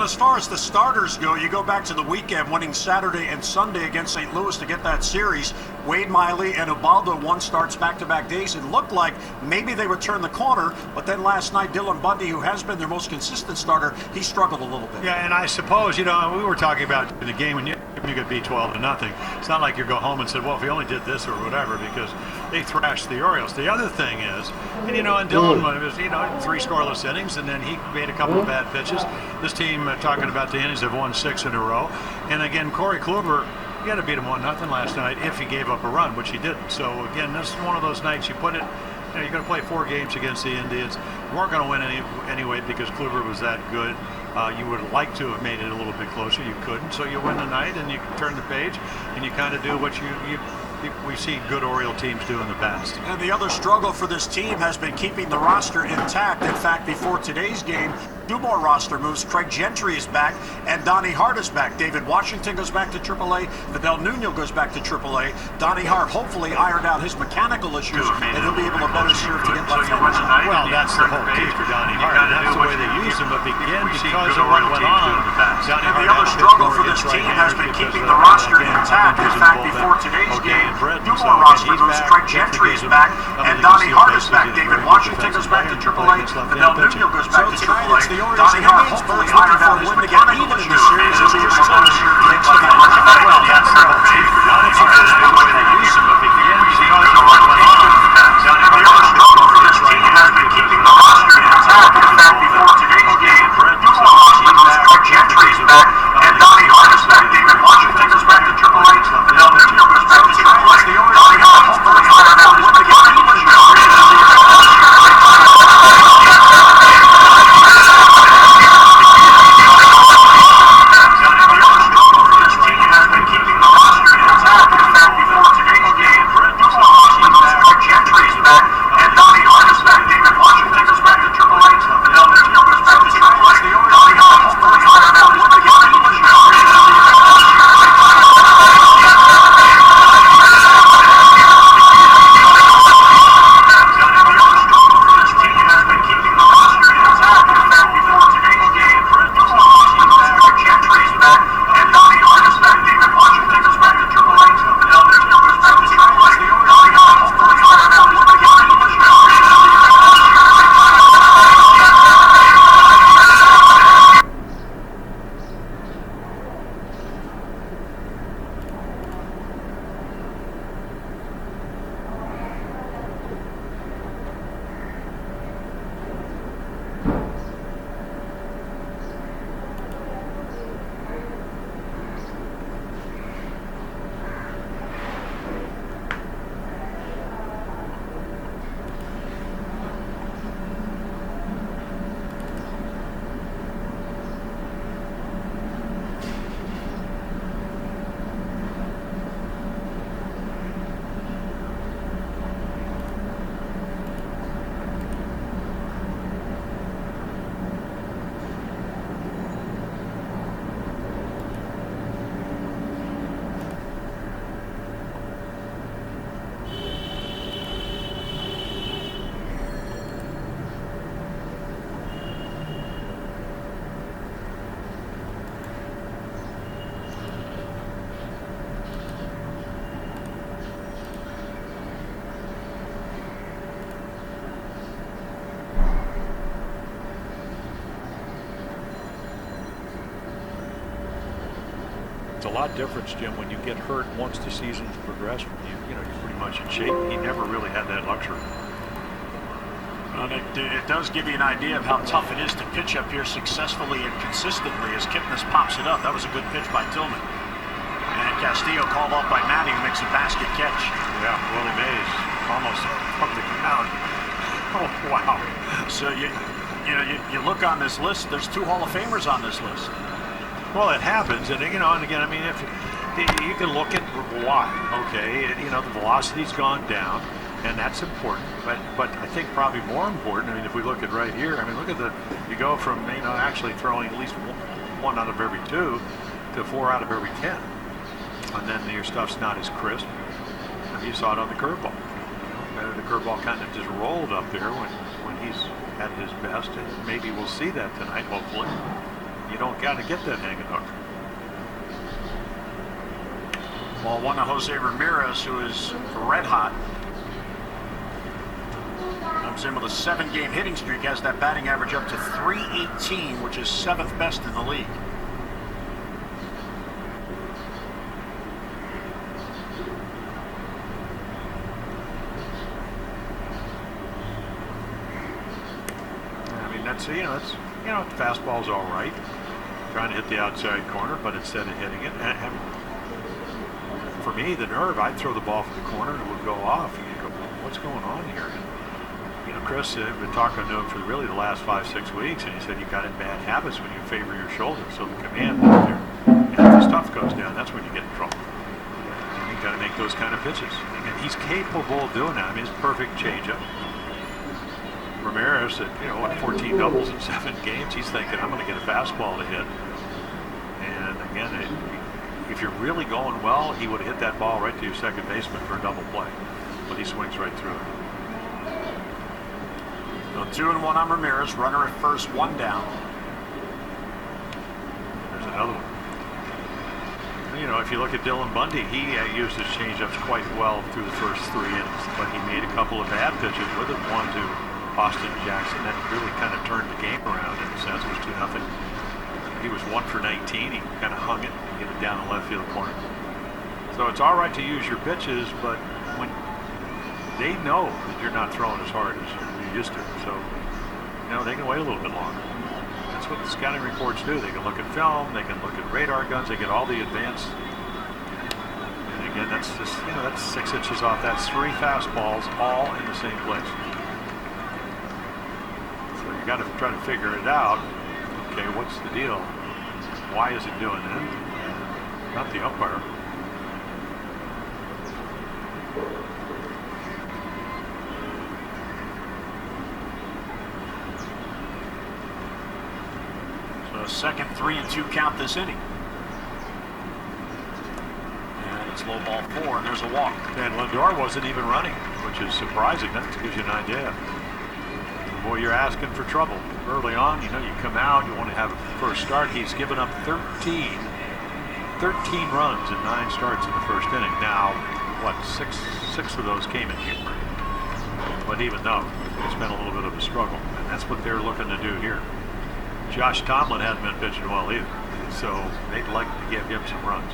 and as far as the starters go, you go back to the weekend, winning Saturday and Sunday against St. Louis to get that series. Wade Miley and Ubaldo won starts back-to-back days. It looked like maybe they would turn the corner, but then last night, Dylan Bundy, who has been their most consistent starter, he struggled a little bit. Yeah, and I suppose, we were talking about the game when you could be 12-0. It's not like you go home and said, well, if we only did this or whatever, because they thrashed the Orioles. The other thing is, and Dylan was, 3 scoreless innings, and then he made a couple of bad pitches. This team, talking about the innings, have won 6 in a row. And again, Corey Kluber, you got to beat him 1-0 last night if he gave up a run, which he didn't. So again, this is one of those nights you put it. You're going to play 4 games against the Indians. You weren't going to win anyway because Kluber was that good. You would like to have made it a little bit closer. You couldn't. So you win the night and you turn the page and you kind of do what we see good Oriole teams do in the past. And the other struggle for this team has been keeping the roster intact. In fact, before today's game, 2 more roster moves. Craig Gentry is back, and Donnie Hart is back. David Washington goes back to AAA. Fidel Nuno goes back to AAA. Donnie Hart hopefully ironed out his mechanical issues, and he'll be able to better serve to get left-handers. Well, that's the whole key for Donnie Hart. That's the way they use him, but again, because of what went on, and the other struggle for this team has been keeping the roster intact. In fact, before today's game, 2 more roster moves. Craig Gentry is back, and Donnie Hart is back. David Washington goes back to AAA. Fidel Nuno goes back to AAA. Donnie Hart hopefully ironed out his mechanical issues, and he'll be able to better serve to get left-handers. Well, that's the whole key for Donnie Hart. That's the way they use him, but again, because of what went on, and the other struggle for this team has been keeping the roster intact. In fact, before today's game, 2 more roster moves. Craig Gentry is back, and Donnie Hart is back. David Washington goes back to AAA. Fidel Nuno goes back to AAA. Donnie Hart hopefully ironed out his mechanical issues, and he'll be able to better serve to get left-handers. It's a lot different, Jim, when you get hurt once the season's progressed. You're pretty much in shape. He never really had that luxury. Well, it does give you an idea of how tough it is to pitch up here successfully and consistently as Kipnis pops it up. That was a good pitch by Tillman. And Castillo called off by Matty, who makes a basket catch. Yeah, Willie Mays almost from the ground. Oh, wow. So you look on this list, there's 2 Hall of Famers on this list. Well, it happens, and again, I mean, if you can look at why, okay, the velocity's gone down, and that's important, but I think probably more important, I mean, if we look at right here, I mean, look at you go from, actually throwing at least 1 out of every 2 to 4 out of every 10, and then your stuff's not as crisp. You saw it on the curveball. The curveball kind of just rolled up there when he's at his best, and maybe we'll see that tonight, hopefully. You don't got to get that hanging hook. Well, one of Jose Ramirez, who is red hot, comes in with a 7-game hitting streak, has that batting average up to .318, which is 7th best in the league. I mean, that's fastball's all right. Trying to hit the outside corner, but instead of hitting it, and for me, the nerve, I'd throw the ball for the corner and it would go off. And you go, what's going on here? And, Chris had been talking to him for really the last 5-6 weeks, and he said you got in bad habits when you favor your shoulder, so the command out there. And if the stuff goes down, that's when you get in trouble. And you got to make those kind of pitches. And he's capable of doing that. I mean, it's perfect changeup. Ramirez at 14 doubles in 7 games. He's thinking, I'm going to get a fastball to hit. And again, if you're really going well, he would have hit that ball right to your second baseman for a double play. But he swings right through it. So 2-1 on Ramirez. Runner at first, 1 down. There's another one. If you look at Dylan Bundy, he used his changeups quite well through the first 3 innings, but he made a couple of bad pitches with it. One to Austin Jackson that really kind of turned the game around in a sense. It was 2-0. He was 1 for 19. He kind of hung it and hit it down the left field corner. So it's all right to use your pitches, but when they know that you're not throwing as hard as you used to, so they can wait a little bit longer. That's what the scouting reports do. They can look at film, they can look at radar guns, they get all the advanced. And again, that's just that's 6 inches off. That's 3 fastballs all in the same place. So you got to try to figure it out. Okay, what's the deal? Why is it doing that? Not the umpire. So a second 3-2 count this inning. And it's low ball 4, and there's a walk. And Lindor wasn't even running, which is surprising. That gives you an idea. Boy, you're asking for trouble. Early on, you come out, you want to have a first start. He's given up 13 runs in 9 starts in the first inning. Now, what, six of those came in here. But even though, it's been a little bit of a struggle. And that's what they're looking to do here. Josh Tomlin hadn't been pitching well either. So they'd like to give him some runs.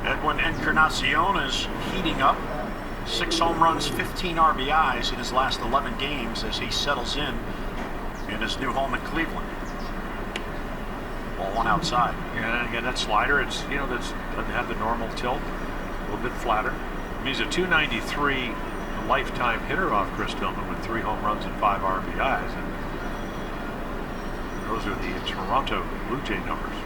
Edwin Encarnacion is heating up. 6 home runs, 15 RBIs in his last 11 games as he settles in his new home in Cleveland. Ball 1 outside. And again, that slider, it's doesn't have the normal tilt, a little bit flatter. I mean, he's a .293 lifetime hitter off Chris Tillman with 3 home runs and 5 RBIs. And those are the Toronto Blue Jay numbers.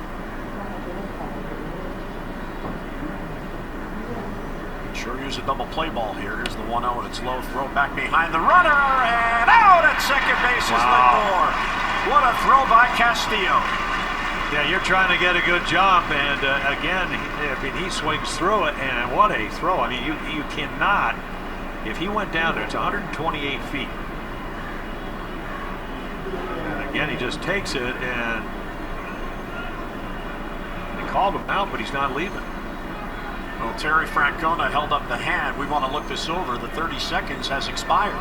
Sure use a double play ball here. Here's the 1-0 and it's low. Throw back behind the runner and out at second base is Lindor. What a throw by Castillo. Yeah, you're trying to get a good jump, and again, he swings through it, and what a throw. I mean, you cannot, if he went down there, it's 128 feet. And again, he just takes it, and they called him out, but he's not leaving. Well, Terry Francona held up the hand. We want to look this over. The 30 seconds has expired.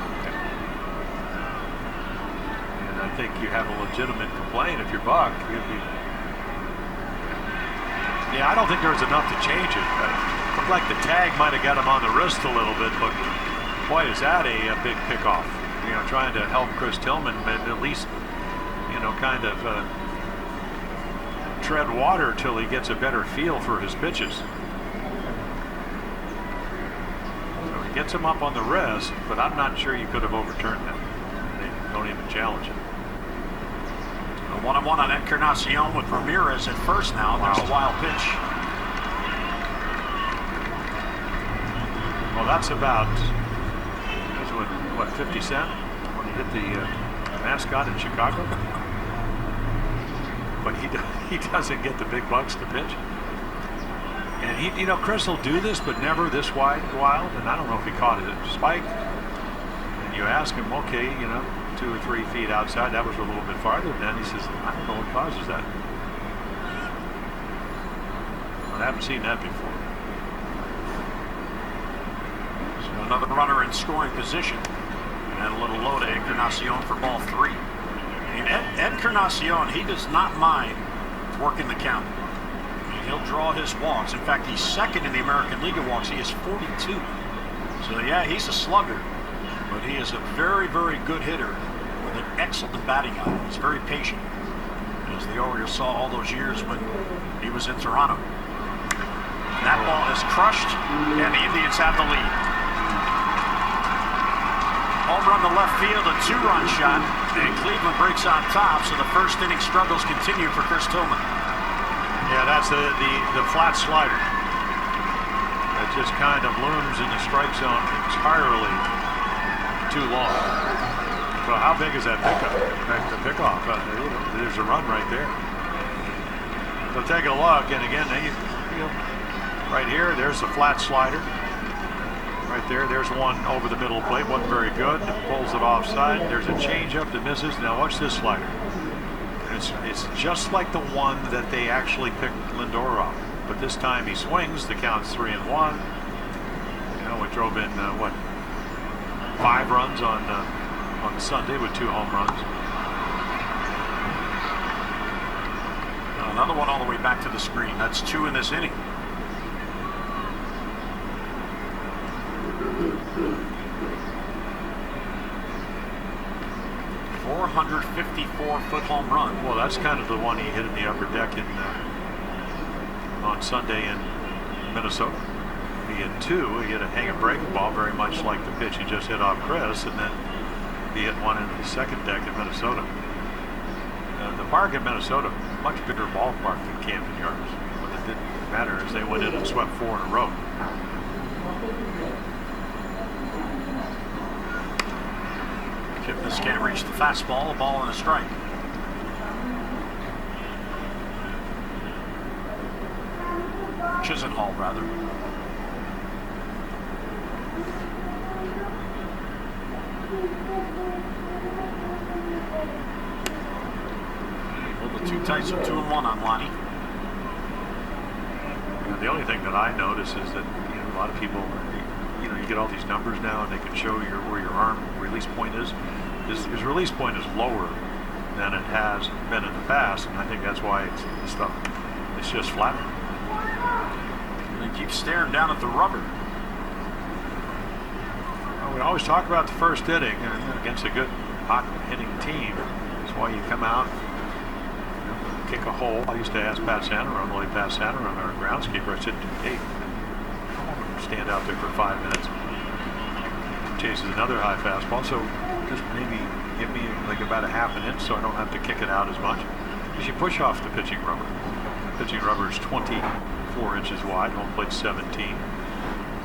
And I think you have a legitimate complaint if you're Buck. Yeah, I don't think there was enough to change it. It looked like the tag might have got him on the wrist a little bit, but boy, is that a big pickoff. Trying to help Chris Tillman, but at least, kind of tread water till he gets a better feel for his pitches. Gets him up on the wrist, but I'm not sure you could have overturned that. They don't even challenge it. A 1-1 on Encarnacion with Ramirez at first now. Wow. There's a wild pitch. Well, that's about, what, 50 Cent when he hit the mascot in Chicago? But he doesn't get the big bucks to pitch. And Chris will do this, but never this wild. And I don't know if he caught it at spike. And you ask him, okay, 2 or 3 feet outside. That was a little bit farther than that. He says, I don't know what causes that. I haven't seen that before. So another runner in scoring position. And a little low to Encarnacion for ball 3. I mean, Encarnacion, he does not mind working the count. I mean, he'll draw his walks. In fact, he's second in the American League of walks. He is 42. So yeah, he's a slugger. But he is a very, very good hitter with an excellent batting eye. He's very patient, as the Orioles saw all those years when he was in Toronto. That ball is crushed, and the Indians have the lead. Home run to left field, a 2-run shot, and Cleveland breaks on top, so the first inning struggles continue for Chris Tillman. Yeah, that's the flat slider. That just kind of looms in the strike zone entirely too long. So how big is that pickup? The pickoff. There's a run right there. So take a look, and again, right here, there's the flat slider. Right there, there's one over the middle plate. Wasn't very good. Pulls it offside. There's a changeup that misses. Now watch this slider. It's just like the one that they actually picked Lindor off. But this time he swings. The count's 3-1. You know, we drove in 5 runs on Sunday with 2 home runs. Another one all the way back to the screen. That's 2 in this inning. .454-foot home run. Well, that's kind of the one he hit in the upper deck on Sunday in Minnesota. He had 2. He hit a hang and breaking ball, very much like the pitch he just hit off Chris, and then he hit one into the second deck in Minnesota. The park in Minnesota, much bigger ballpark than Camden Yards. What it didn't matter is they went in and swept 4 in a row. Kipnis can't reach the fastball, a ball and a strike. Chisenhall, rather. Well, the 2 tights are 2-1 on Lonnie. The only thing that I notice is that a lot of people, you get all these numbers now, and they can show where your arm release point is. His release point is lower than it has been in the past, and I think that's why it's just flat. They keep staring down at the rubber. Well, we always talk about the first inning against a good hot hitting team. That's why you come out, kick a hole. I used to ask Pat Santarone, our groundskeeper, I said, hey, stand out there for 5 minutes. Chases another high fastball, so just maybe give me like about a half an inch so I don't have to kick it out as much. Because you push off the pitching rubber. The pitching rubber is 24 inches wide, home plate 17.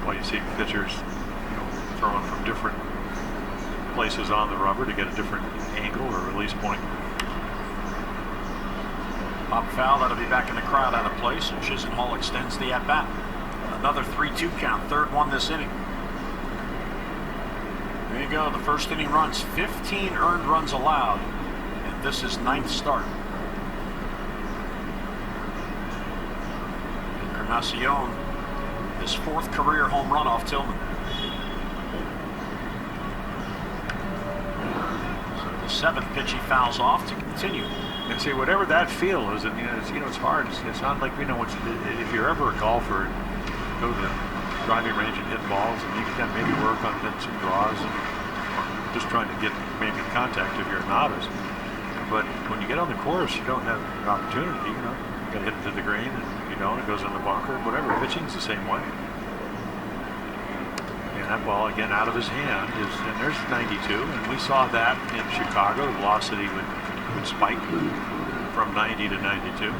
Well, you see pitchers throwing from different places on the rubber to get a different angle or release point. Pop foul, that'll be back in the crowd out of place, and Chisenhall extends the at-bat. Another 3-2 count, 3rd one this inning. There you go, the first inning runs, 15 earned runs allowed, and this is 9th start. Encarnacion, his 4th career home run off Tillman. So the 7th pitch he fouls off to continue. And see, whatever that feel is, and it's hard. It's not like if you're ever a golfer, go to the driving range and hit balls, and you can maybe work on hitting some draws, and just trying to get maybe contact if you're a novice. But when you get on the course, you don't have an opportunity. You got to hit it to the green, and if you don't, it goes in the bunker. Whatever. Pitching's the same way. And that ball again out of his hand and there's 92, and we saw that in Chicago. The velocity would spike from 90 to 92.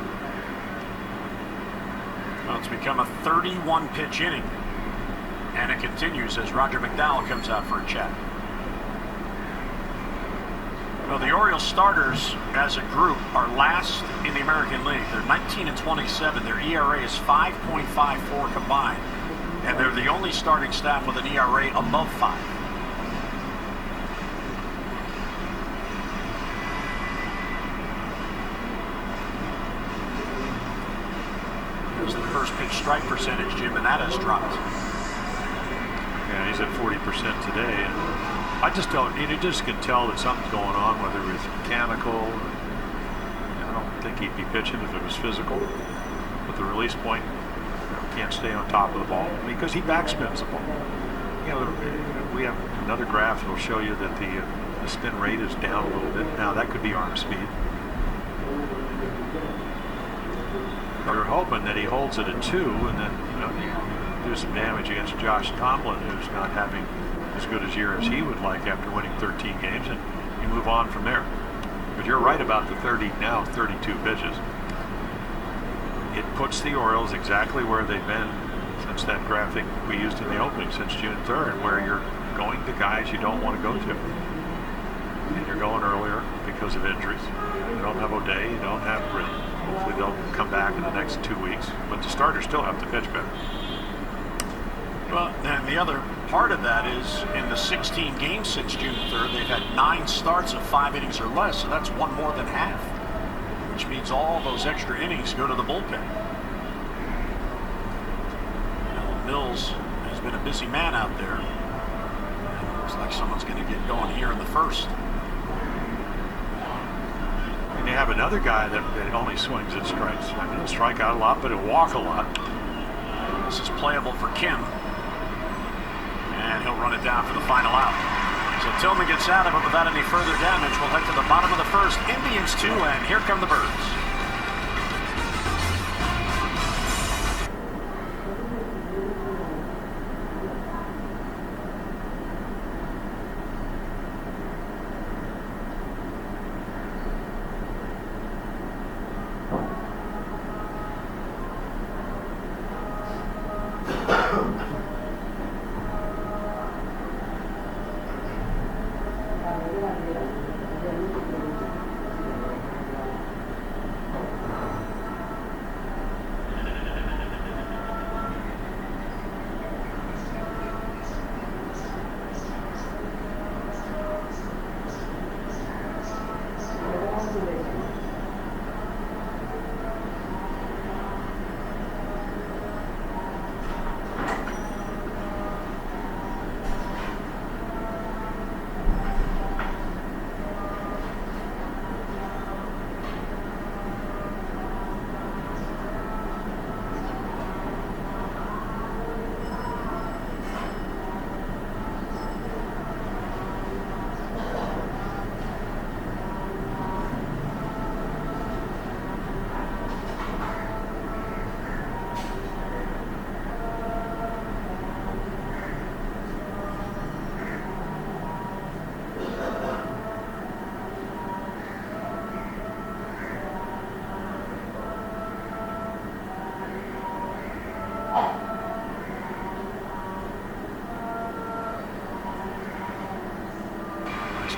Well, it's become a 31 pitch inning, and it continues as Roger McDowell comes out for a chat. Well, the Orioles starters as a group are last in the American League. They're 19-27. Their ERA is 5.54 combined, and they're the only starting staff with an ERA above 5. was the first pitch strike percentage, Jim, and that has dropped. Yeah, he's at 40% today. And I just don't, you just can tell that something's going on, whether it's mechanical. I don't think he'd be pitching if it was physical. With the release point, can't stay on top of the ball because he backspins the ball. You know, we have another graph that'll show you that the spin rate is down a little bit. Now that could be arm speed. We're hoping that he holds it at 2, and then do some damage against Josh Tomlin, who's not having as good a year as he would like after winning 13 games, and you move on from there. But you're right about the 32 pitches. It puts the Orioles exactly where they've been since that graphic we used in the opening, since June 3rd, where you're going to guys you don't want to go to. And you're going earlier because of injuries. You don't have O'Day, you don't have Britt. Hopefully they'll come back in the next 2 weeks. But the starters still have to pitch better. Well, and the other part of that is in the 16 games since June 3rd, they've had 9 starts of 5 innings or less, so that's one more than half, which means all those extra innings go to the bullpen. Now, Mills has been a busy man out there. And it looks like someone's going to get going here in the first. And you have another guy that only swings at strikes. I mean, he'll strike out a lot, but he'll walk a lot. This is playable for Kim. And he'll run it down for the final out. So Tillman gets out of it without any further damage. We'll head to the bottom of the first. Indians 2, and here come the Birds.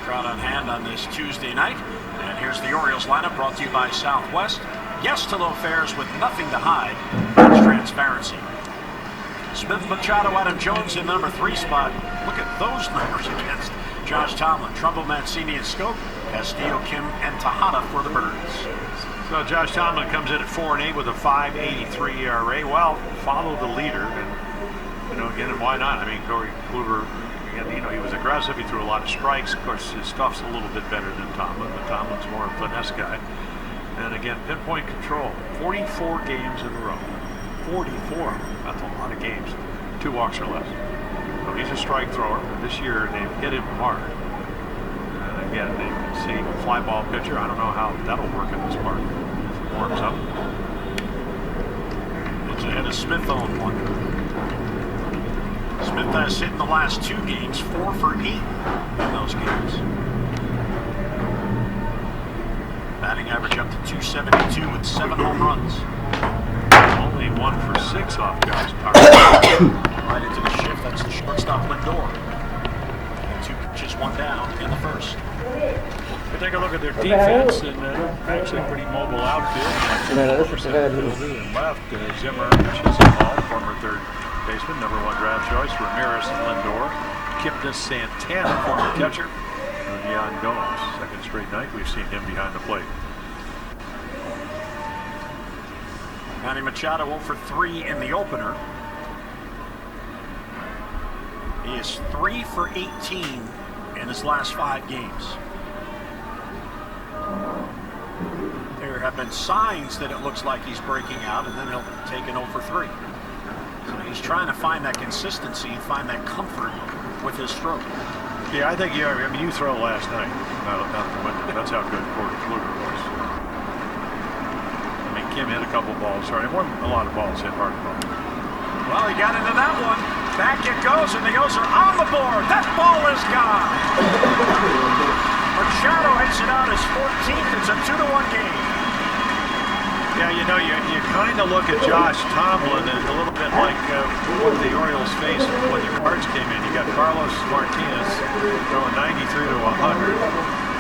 Crowd on hand on this Tuesday night. And here's the Orioles lineup brought to you by Southwest. Yes to low fares with nothing to hide. That's transparency. Smith, Machado, Adam Jones in the number 3 spot. Look at those numbers against Josh Tomlin, Trumbo, Mancini, and Scope. Castillo, Kim, and Tejada for the Birds. So Josh Tomlin comes in at 4-8 with a 5.83 ERA. Well, follow the leader, and again, why not? I mean, Corey Kluber. He was aggressive. He threw a lot of strikes. Of course, his stuff's a little bit better than Tomlin, but Tomlin's more a finesse guy. And again, pinpoint control. 44 games in a row. 44. That's a lot of games. 2 walks or less. So he's a strike thrower. This year, they've hit him hard. And again, they can see fly ball pitcher. I don't know how that'll work in this park. It warms up. It's ahead of Smith on 1. Smith has hit in the last 2 games, 4 for 8 in those games. Batting average up to 272 with 7 home runs. Only 1 for 6 off Josh. Right into the shift. That's the shortstop Lindor. And 2 pitches, 1 down in the first. We take a look at their defense, and actually pretty mobile outfield. And left, Zimmer, Chisenhall, former third baseman, number 1 draft choice, Ramirez and Lindor, Kipnis Santana, former catcher, and Yan Gomes. Second straight night we've seen him behind the plate. Manny Machado 0 for 3 in the opener. He is 3 for 18 in his last 5 games. There have been signs that it looks like he's breaking out, and then he'll take an 0 for 3. So he's trying to find that consistency and find that comfort with his stroke. Yeah, I think I mean, you throw last night. That's how good Corey Kluber was. I mean, Kim hit a couple balls hard. It wasn't a lot of balls hit hard balls. Well, he got into that one. Back it goes, and the O's are on the board. That ball is gone. Machado hits it out his 14th. It's a 2-1 game. Yeah, you know, you kind of look at Josh Tomlin and a little bit like what the Orioles faced when the Cards came in. You got Carlos Martinez throwing 93 to 100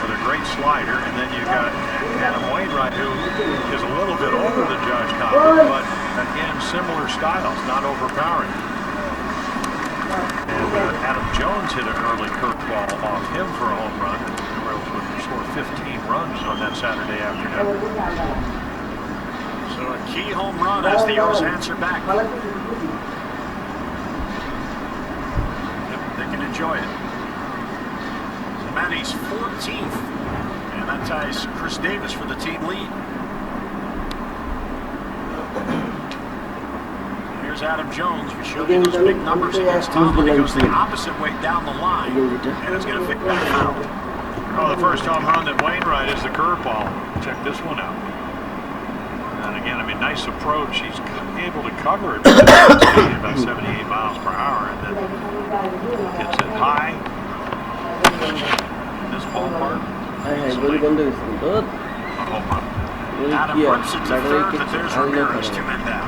with a great slider, and then you got Adam Wainwright, who is a little bit older than Josh Tomlin, but again, similar styles, not overpowering. And Adam Jones hit an early curveball off him for a home run. The Orioles would score 15 runs on that Saturday afternoon. So a key home run as the O's answer back. Yep, they can enjoy it. So Manny's 14th, and that ties Chris Davis for the team lead. Here's Adam Jones. We showed you those big numbers against Tomlin. He goes the opposite way down the line, and it's going to fit back out. Oh, the first home run that Wainwright is the curveball. Check this one out. And again, I mean, nice approach. He's able to cover it about 78 miles per hour, and then gets it high. In this ballpark. Adam rips it to third, but there's Ramirez 2 men down.